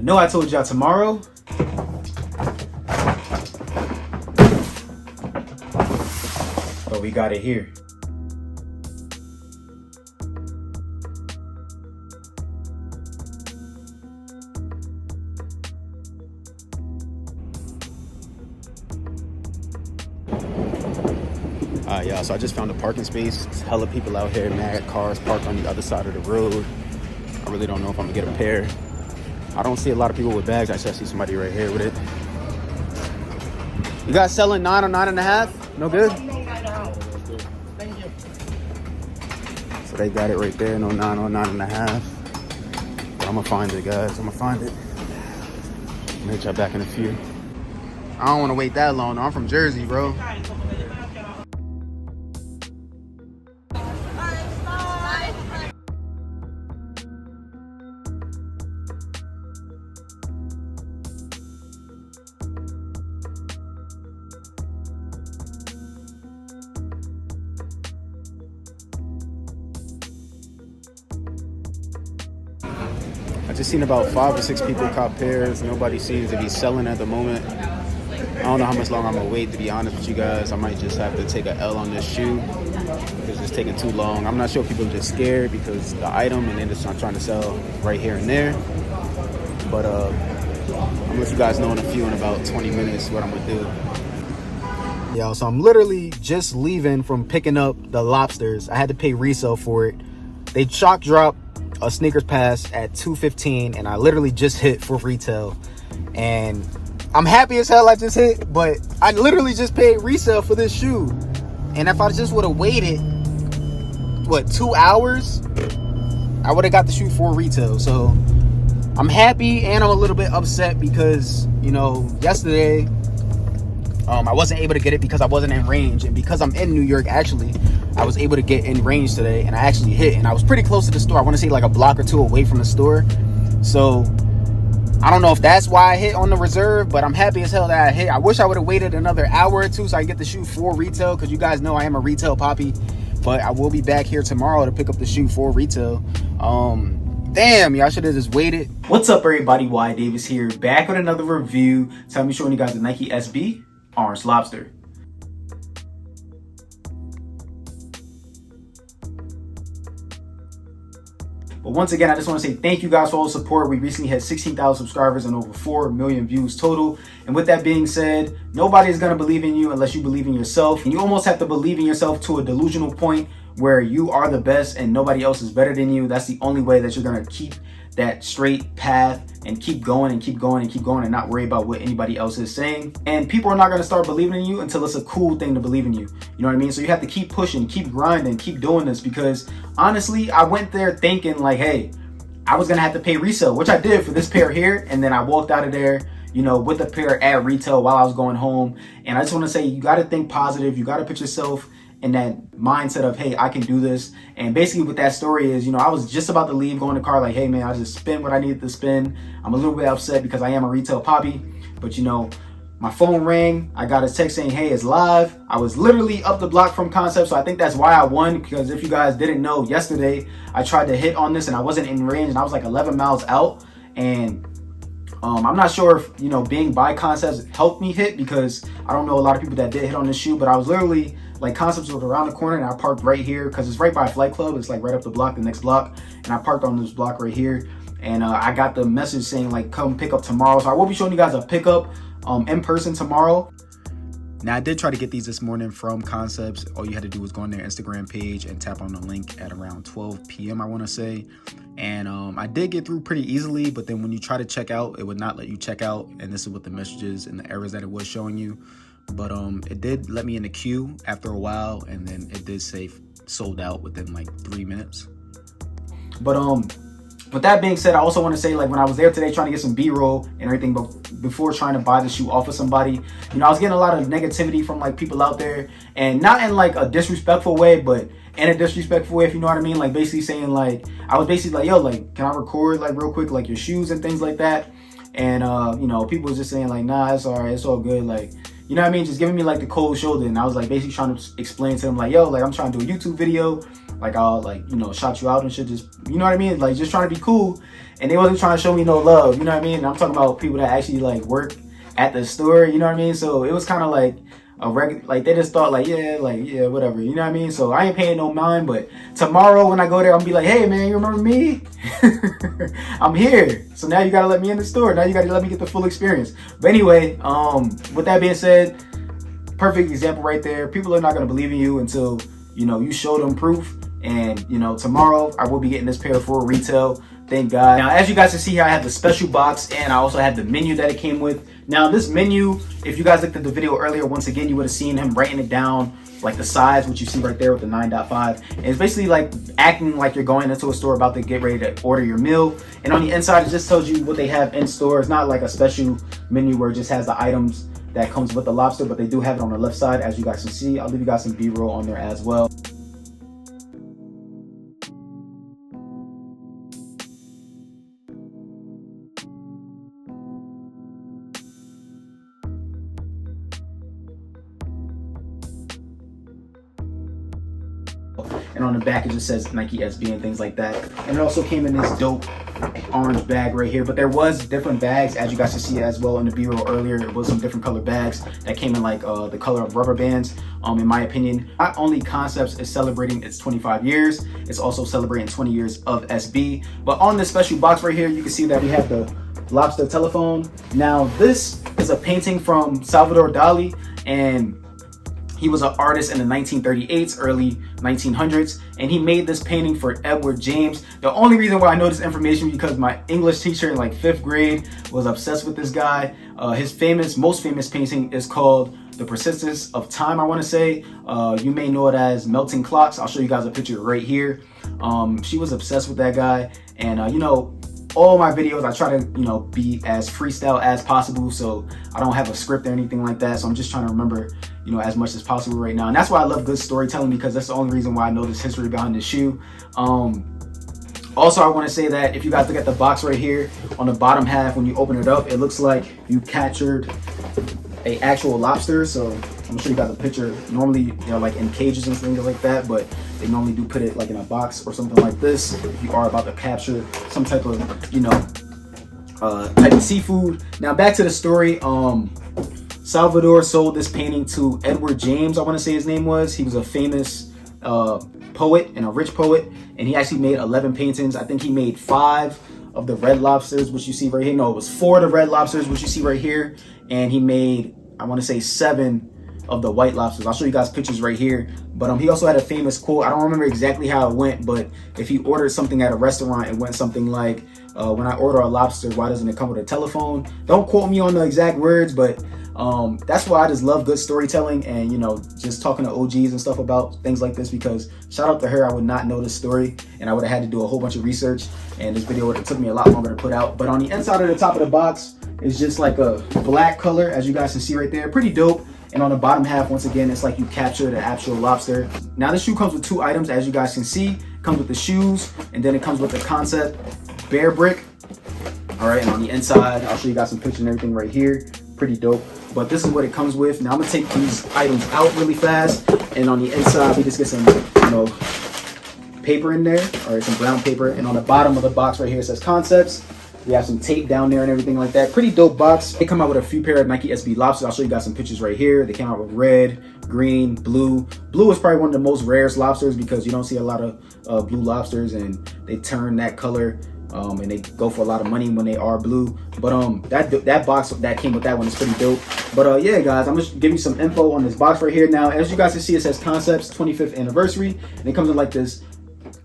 know I told y'all tomorrow. But we got it here. Yeah, so I just found a parking space. There's hella people out here, mad cars parked on the other side of the road. I really don't know if I'm gonna get a pair. I don't see a lot of people with bags. Actually, I see somebody right here with it. You guys selling 9 or 9.5? No good? Thank you. So they got it right there, no 9 or 9.5. But I'm gonna find it, guys. I'm gonna find it. I'll hit y'all back in a few. I don't wanna wait that long. I'm from Jersey, bro. I just seen about 5 or 6 people cop pairs. Nobody seems to be selling at the moment. I don't know how much longer I'm gonna wait, to be honest with you guys. I might just have to take an L on this shoe because it's taking too long. I'm not sure if people are just scared because the item and they're just not trying to sell right here and there. But I'm gonna let you guys know in about 20 minutes what I'm gonna do. Yo, so I'm literally just leaving from picking up the Lobsters. I had to pay resale for it. They shock dropped a sneakers pass at $215 and I literally just hit for retail, and I'm happy as hell I just hit, but I literally just paid resale for this shoe. And if I just would have waited 2 hours, I would have got the shoe for retail. So I'm happy and I'm a little bit upset because, you know, yesterday I wasn't able to get it because I wasn't in range, and because I'm in New York, actually I was able to get in range today, and I actually hit, and I was pretty close to the store. I want to say like a block or two away from the store. So I don't know if that's why I hit on the reserve, but I'm happy as hell that I hit. I wish I would have waited another hour or two so I can get the shoe for retail, because you guys know I am a retail poppy. But I will be back here tomorrow to pick up the shoe for retail. Damn, y'all should have just waited. What's up, everybody? whydavis here, back with another review. So I'm showing you guys the Nike SB Orange Lobster. But once again, I just want to say thank you guys for all the support. We recently had 16,000 subscribers and over 4 million views total. And with that being said, nobody is going to believe in you unless you believe in yourself. And you almost have to believe in yourself to a delusional point where you are the best and nobody else is better than you. That's the only way that you're going to keep that straight path and keep going and keep going and keep going and not worry about what anybody else is saying. And people are not going to start believing in you until it's a cool thing to believe in you. You know what I mean? So you have to keep pushing, keep grinding, keep doing this, because honestly, I went there thinking like, hey, I was going to have to pay resale, which I did for this pair here. And then I walked out of there, you know, with the pair at retail while I was going home. And I just want to say, you got to think positive. You got to put yourself in that mindset of, hey, I can do this. And basically what that story is, you know, I was just about to leave, go in the car like, hey man, I just spent what I needed to spend. I'm a little bit upset because I am a retail poppy, but you know, my phone rang, I got a text saying, hey, it's live. I was literally up the block from Concept, so I think that's why I won, because if you guys didn't know, yesterday I tried to hit on this and I wasn't in range and I was like 11 miles out. And I'm not sure if, you know, being by Concepts helped me hit, because I don't know a lot of people that did hit on this shoe, but I was literally like, Concepts was around the corner and I parked right here because it's right by Flight Club. It's like right up the block, the next block. And I parked on this block right here. And I got the message saying like, come pick up tomorrow. So I will be showing you guys a pickup in person tomorrow. Now, I did try to get these this morning from Concepts. All you had to do was go on their Instagram page and tap on the link at around 12 p.m. I want to say. And I did get through pretty easily, but then when you try to check out, it would not let you check out. And this is what the messages and the errors that it was showing you. But it did let me in the queue after a while, and then it did say sold out within like 3 minutes. But with that being said, I also want to say, like, when I was there today trying to get some B-roll and everything, but before trying to buy the shoe off of somebody, you know, I was getting a lot of negativity from like people out there, and not in like a disrespectful way, but in a disrespectful way, if you know what I mean. Like basically saying like, I was basically like, yo, like, can I record like real quick, like your shoes and things like that? And you know, people was just saying like, nah, it's all right, it's all good, like, you know what I mean, just giving me like the cold shoulder. And I was like basically trying to explain to them like, yo, like, I'm trying to do a YouTube video. like I'll like, you know, shout you out and shit, just, you know what I mean, like just trying to be cool. And they wasn't trying to show me no love, you know what I mean. And I'm talking about people that actually like work at the store, you know what I mean. So it was kind of like a like they just thought like yeah, whatever, you know what I mean. So I ain't paying no mind. But tomorrow when I go there, I'm gonna be like, hey man, you remember me? I'm here. So now you gotta let me in the store. Now you gotta let me get the full experience. But anyway, with that being said, perfect example right there. People are not gonna believe in you until, you know, you show them proof. And you know, tomorrow I will be getting this pair for retail, thank God. Now as you guys can see here, I have the special box and I also have the menu that it came with. Now this menu, if you guys looked at the video earlier, once again you would have seen him writing it down, like the size, which you see right there with the 9.5. And it's basically like acting like you're going into a store about to get ready to order your meal. And on the inside it just tells you what they have in store. It's not like a special menu where it just has the items that comes with the lobster, but they do have it on the left side, as you guys can see. I'll leave you guys some B-roll on there as well. And on the back it just says Nike SB and things like that. And it also came in this dope orange bag right here. But there was different bags, as you guys can see as well in the B-roll earlier. It was some different color bags that came in like the color of rubber bands. In my opinion, not only Concepts is celebrating its 25 years, it's also celebrating 20 years of SB. But on this special box right here, you can see that we have the Lobster telephone. Now this is a painting from Salvador Dali, and he was an artist in the 1938s, early 1900s, and he made this painting for Edward James. The only reason why I know this information because my English teacher in like 5th grade was obsessed with this guy. His most famous painting is called The Persistence of Time, I want to say. You may know it as Melting Clocks. I'll show you guys a picture right here. She was obsessed with that guy, and you know, all my videos I try to, you know, be as freestyle as possible, so I don't have a script or anything like that. So I'm just trying to remember, you know, as much as possible right now. And that's why I love good storytelling, because that's the only reason why I know this history behind this shoe. Also, I want to say that if you guys look at the box right here on the bottom half, when you open it up, it looks like you captured a actual lobster. So I'm gonna show you guys a picture. Normally, you know, like in cages and things like that, but they normally do put it like in a box or something like this if you are about to capture some type of, you know, type of seafood. Now back to the story. Salvador sold this painting to Edward James, I want to say his name was. He was a famous poet and a rich poet, and he actually made 11 paintings. I think he made 5 of the red lobsters, which you see right here. No, it was 4 of the red lobsters, which you see right here, and he made, I want to say, 7 of the white lobsters. I'll show you guys pictures right here. But he also had a famous quote. I don't remember exactly how it went, but if you ordered something at a restaurant, it went something like, when I order a lobster, why doesn't it come with a telephone? Don't quote me on the exact words, but that's why I just love good storytelling and, you know, just talking to OGs and stuff about things like this, because shout out to her, I would not know this story and I would have had to do a whole bunch of research, and this video would have took me a lot longer to put out. But on the inside of the top of the box is just like a black color, as you guys can see right there. Pretty dope. And on the bottom half, once again, it's like you captured an actual lobster. Now this shoe comes with 2 items, as you guys can see. It comes with the shoes, and then it comes with the Concept Bearbrick. All right, and on the inside, I'll show you guys some pictures and everything right here. Pretty dope. But this is what it comes with. Now I'm gonna take these items out really fast, and on the inside, we just get some, you know, paper in there, or some brown paper. And on the bottom of the box right here, it says Concepts. We have some tape down there and everything like that. Pretty dope box. They come out with a few pair of Nike SB Lobsters. I'll show you guys some pictures right here. They came out with red, green, blue. Blue is probably one of the most rarest lobsters because you don't see a lot of blue lobsters, and they turn that color and they go for a lot of money when they are blue. But that box that came with that one is pretty dope. But yeah, guys, I'm just give you some info on this box right here. Now, as you guys can see, it says Concepts 25th anniversary, and it comes in like this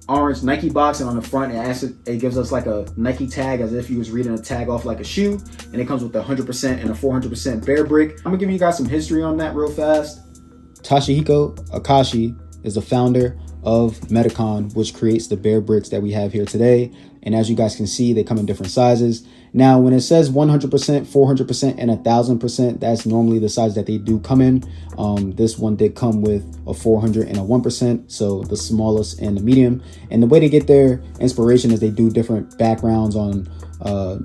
orange Nike box, and on the front it gives us like a Nike tag, as if you was reading a tag off like a shoe, and it comes with a 100% and a 400% Bearbrick. I'm gonna give you guys some history on that real fast. Toshihiko Akashi is the founder of Metacon, which creates the Bearbricks that we have here today. And as you guys can see, they come in different sizes. Now, when it says 100%, 400%, and 1000%, that's normally the size that they do come in. This one did come with a 400 and a 1%, so the smallest and the medium. And the way they get their inspiration is they do different backgrounds on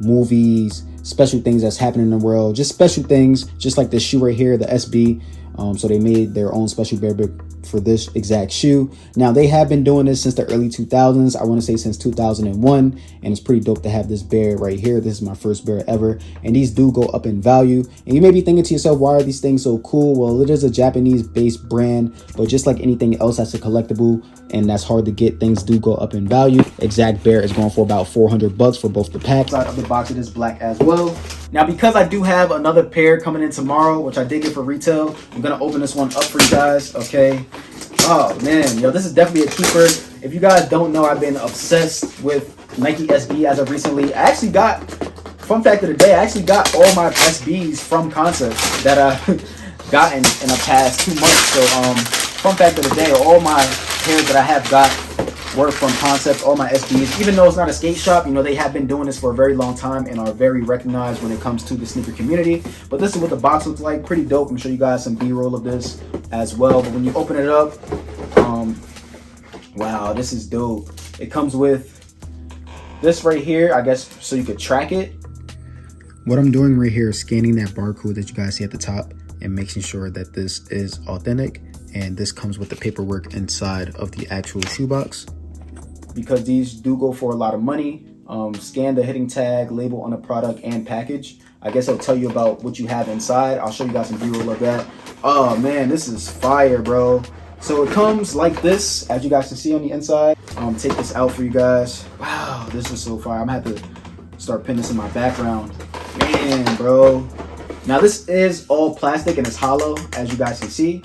movies, special things that's happening in the world, just special things, just like this shoe right here, the SB. So they made their own special Bearbrick for this exact shoe. Now they have been doing this since the early 2000s. I want to say since 2001, and it's pretty dope to have this bear right here. This is my first bear ever, and these do go up in value. And you may be thinking to yourself, why are these things so cool? Well, it is a Japanese based brand, but just like anything else that's a collectible and that's hard to get, things do go up in value. Exact bear is going for about 400 bucks for both the packs. Side of the box, it is black as well. Now, because I do have another pair coming in tomorrow, which I did get for retail, I'm gonna open this one up for you guys. Okay. Oh man, yo, this is definitely a keeper. If you guys don't know, I've been obsessed with Nike SB as of recently. I actually got, fun fact of the day, I actually got all my SBs from concepts that I've gotten in the past 2 months. So fun fact of the day, all my pairs that I have got were from concepts, all my SBs. Even though it's not a skate shop, you know, they have been doing this for a very long time and are very recognized when it comes to the sneaker community. But this is what the box looks like. Pretty dope. I'm gonna show you guys some B-roll of this as well. But when you open it up, wow, this is dope. It comes with this right here, I guess, so you could track it. What I'm doing right here is scanning that barcode that you guys see at the top and making sure that this is authentic. And this comes with the paperwork inside of the actual shoebox. Because these do go for a lot of money, scan the hitting tag, label on the product and package. I guess I'll tell you about what you have inside. I'll show you guys some B-roll of that. Oh man, this is fire, bro. So it comes like this, as you guys can see on the inside. Take this out for you guys. Wow, this is so fire. I'm gonna have to start pinning this in my background. Man, bro. Now this is all plastic and it's hollow, as you guys can see.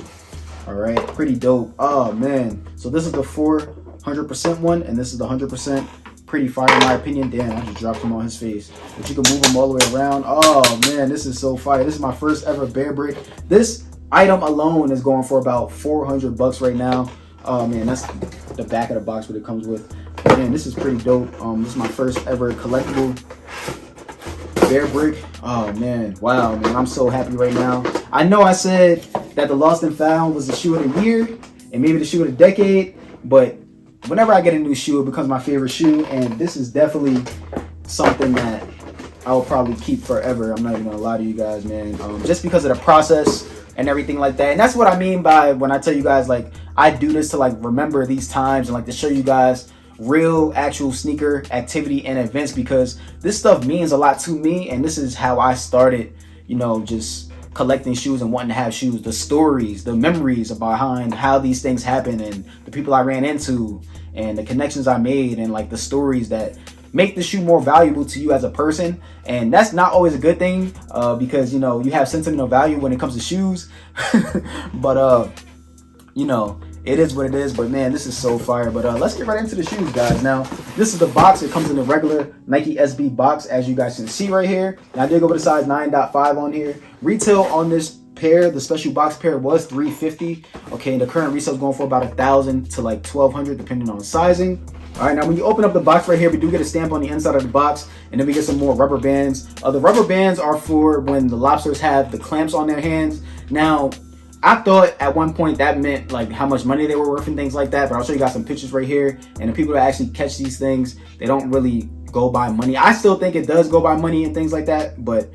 All right, pretty dope. Oh man, so this is the 400% one, and this is the 100%. Pretty fire in my opinion. Damn, I just dropped him on his face. But you can move him all the way around. Oh man, this is so fire. This is my first ever Bearbrick. This item alone is going for about 400 bucks right now. Oh man, that's the back of the box what it comes with. Man, this is pretty dope. This is my first ever collectible Bearbrick. Oh man, wow, man, I'm so happy right now. I know I said that the Lost and Found was the shoe of the year and maybe the shoe of the decade, but whenever I get a new shoe, it becomes my favorite shoe, and this is definitely something that I will probably keep forever. I'm not even gonna lie to you guys, man, just because of the process and everything like that. And that's what I mean by when I tell you guys, like, I do this to like remember these times and like to show you guys real actual sneaker activity and events, because this stuff means a lot to me, and this is how I started, you know, just collecting shoes and wanting to have shoes. The stories, the memories behind how these things happen, and the people I ran into, and the connections I made, and like the stories that make the shoe more valuable to you as a person. And that's not always a good thing, because, you know, you have sentimental value when it comes to shoes. But you know, it is what it is. But man, this is so fire. But let's get right into the shoes, guys. Now, this is the box. It comes in the regular Nike SB box, as you guys can see right here. Now, I did go with a size 9.5 on here. Retail on this pair, the special box pair, was $350. Okay, and the current resale is going for about $1,000 to like $1,200, depending on sizing. All right, now when you open up the box right here, we do get a stamp on the inside of the box, and then we get some more rubber bands. The rubber bands are for when the lobsters have the clamps on their hands. Now, I thought at one point that meant like how much money they were worth and things like that, but I'll show you guys some pictures right here. And the people that actually catch these things, they don't really go by money. I still think it does go by money and things like that, but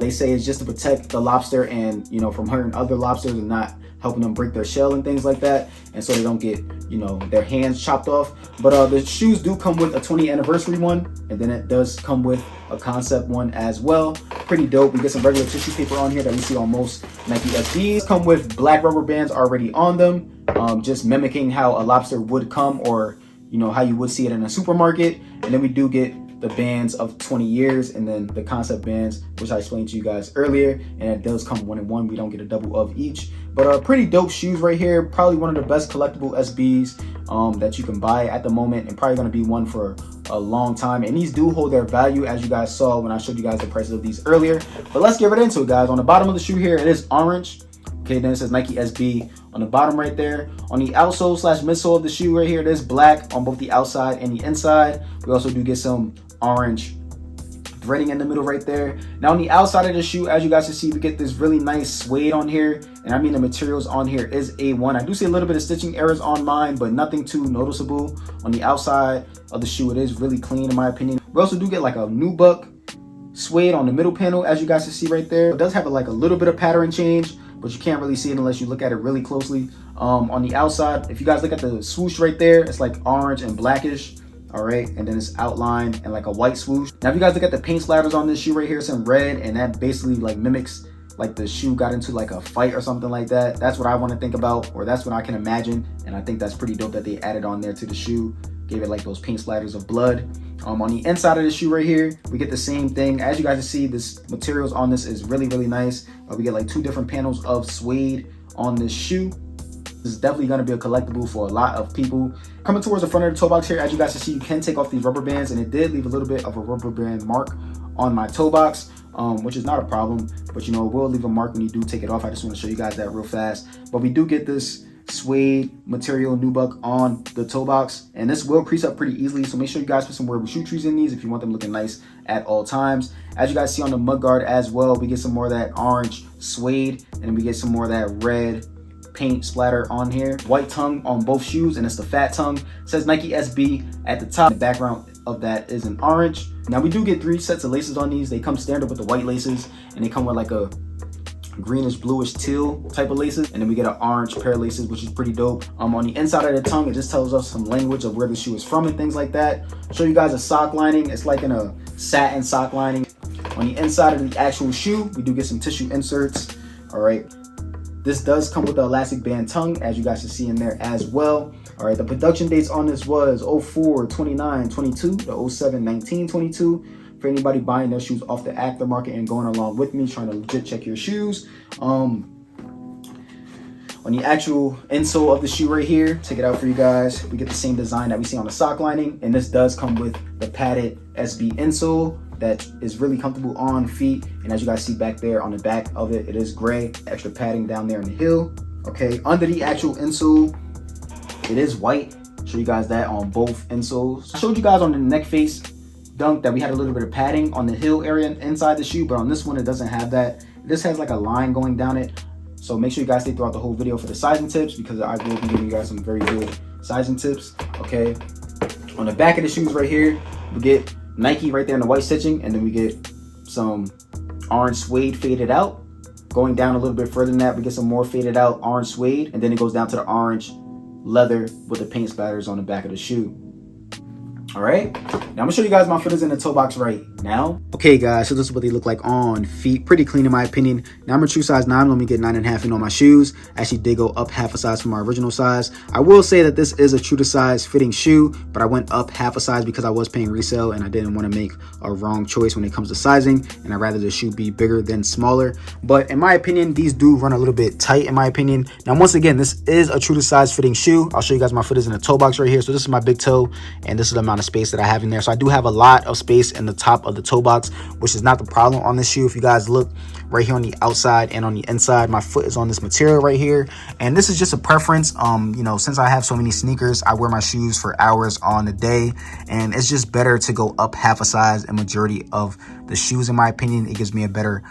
they say it's just to protect the lobster and, you know, from hurting other lobsters and not helping them break their shell and things like that, and so they don't get, you know, their hands chopped off. But the shoes do come with a 20th anniversary one, and then it does come with a concept one as well. Pretty dope. We get some regular tissue paper on here that we see on most Nike SBs. Come with black rubber bands already on them, just mimicking how a lobster would come, or, you know, how you would see it in a supermarket. And then we do get the bands of 20 years, and then the concept bands, which I explained to you guys earlier, and it does come 1 in 1. We don't get a double of each. But pretty dope shoes right here. Probably one of the best collectible SBs that you can buy at the moment, and probably going to be one for a long time. And these do hold their value, as you guys saw when I showed you guys the prices of these earlier. But let's get right into it, guys. On the bottom of the shoe here, it is orange. Okay, then it says Nike SB on the bottom right there. On the outsole / midsole of the shoe right here, it is black on both the outside and the inside. We also do get some orange threading in the middle right there. Now on the outside of the shoe, as you guys can see, we get this really nice suede on here, and I mean the materials on here is A1. I do see a little bit of stitching errors on mine, but nothing too noticeable. On the outside of the shoe, it is really clean in my opinion. We also do get like a nubuck suede on the middle panel, as you guys can see right there. It does have like a little bit of pattern change, but you can't really see it unless you look at it really closely. On the outside, if you guys look at the swoosh right there, it's like orange and blackish. All right, and then it's outlined in like a white swoosh. Now, if you guys look at the paint splatters on this shoe right here, it's in red, and that basically like mimics like the shoe got into like a fight or something like that. That's what I want to think about, or that's what I can imagine, and I think that's pretty dope that they added on there to the shoe, gave it like those paint splatters of blood. On the inside of the shoe right here, we get the same thing. As you guys can see, this materials on this is really, really nice. We get like 2 different panels of suede on this shoe. This is definitely going to be a collectible for a lot of people. Coming towards the front of the toe box here, as you guys can see, you can take off these rubber bands, and it did leave a little bit of a rubber band mark on my toe box, which is not a problem, but you know, it will leave a mark when you do take it off. I just want to show you guys that real fast. But we do get this suede material nubuck on the toe box, and this will crease up pretty easily, so make sure you guys put some wearable shoe trees in these if you want them looking nice at all times. As you guys see on the mud guard as well, we get some more of that orange suede, and then we get some more of that red paint splatter on here. White tongue on both shoes, and it's the fat tongue. It says Nike SB at the top. The background of that is in orange. Now, we do get 3 sets of laces on these. They come standard with the white laces, and they come with like a greenish bluish teal type of laces, and then we get an orange pair of laces, which is pretty dope. On the inside of the tongue, it just tells us some language of where the shoe is from and things like that. I'll show you guys a sock lining. It's like in a satin sock lining. On the inside of the actual shoe, we do get some tissue inserts. All right, this does come with the elastic band tongue, as you guys can see in there as well. All right, the production dates on this was 04/29/22 to 07/19/22. For anybody buying their shoes off the aftermarket and going along with me, trying to legit check your shoes. On the actual insole of the shoe right here, take it out for you guys, we get the same design that we see on the sock lining, and this does come with the padded SB insole that is really comfortable on feet. And as you guys see back there on the back of it, it is gray, extra padding down there in the heel. Okay, under the actual insole, it is white. Show you guys that on both insoles. I showed you guys on the neck face dunk that we had a little bit of padding on the heel area inside the shoe, but on this one it doesn't have that. This has like a line going down it, so make sure you guys stay throughout the whole video for the sizing tips, because I will be giving you guys some very good sizing tips. Okay, on the back of the shoes right here, we get Nike right there in the white stitching, and then we get some orange suede faded out. Going down a little bit further than that, we get some more faded out orange suede, and then it goes down to the orange leather with the paint splatters on the back of the shoe. All right, now I'm gonna show you guys my footers in the toe box right now. Okay guys, so this is what they look like on feet. Pretty clean in my opinion. Now I'm a true size 9, let me get 9.5 in on my shoes. Actually did go up half a size from my original size. I will say that this is a true to size fitting shoe, but I went up half a size because I was paying resale and I didn't want to make a wrong choice when it comes to sizing, and I'd rather the shoe be bigger than smaller. But in my opinion, these do run a little bit tight in my opinion. Now once again, this is a true to size fitting shoe. I'll show you guys my footers in the toe box right here. So this is my big toe, and this is the amount of space that I have in there. So I do have a lot of space in the top of the toe box, which is not the problem on this shoe. If you guys look right here on the outside and on the inside, my foot is on this material right here, and this is just a preference. You know, since I have so many sneakers, I wear my shoes for hours on the day, and it's just better to go up half a size in majority of the shoes. In my opinion, it gives me a better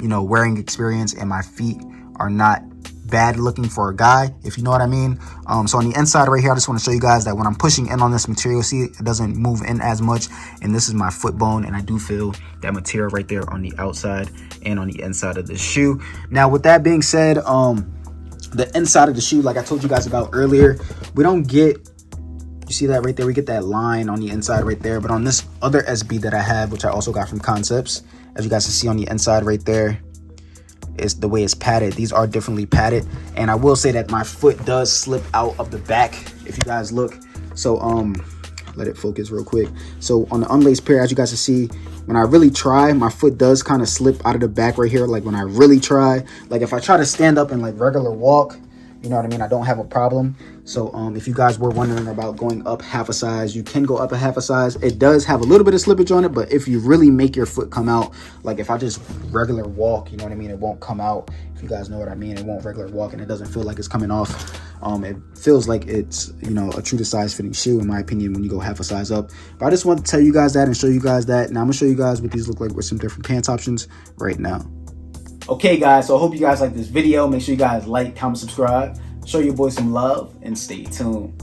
you know, wearing experience, and my feet are not bad looking for a guy, if you know what I mean. So on the inside right here, I just want to show you guys that when I'm pushing in on this material, see, it doesn't move in as much, and this is my foot bone, and I do feel that material right there on the outside and on the inside of the shoe. Now with that being said, the inside of the shoe, like I told you guys about earlier, we don't get, you see that right there, we get that line on the inside right there, but on this other SB that I have, which I also got from Concepts, as you guys can see on the inside right there, is the way it's padded. These are differently padded, and I will say that my foot does slip out of the back if you guys look. So let it focus real quick. So on the unlaced pair, as you guys can see, when I really try, my foot does kind of slip out of the back right here. Like when I really try, like if I try to stand up and like regular walk, you know what I mean, I don't have a problem. So if you guys were wondering about going up half a size, you can go up a half a size. It does have a little bit of slippage on it, but if you really make your foot come out, like if I just regular walk, you know what I mean, it won't come out. If you guys know what I mean, it won't regular walk, and it doesn't feel like it's coming off. It feels like it's, you know, a true to size fitting shoe in my opinion when you go half a size up. But I just want to tell you guys that and show you guys that. Now I'm gonna show you guys what these look like with some different pants options right now. Okay guys, so I hope you guys like this video. Make sure you guys like, comment, subscribe, show your boy some love, and stay tuned.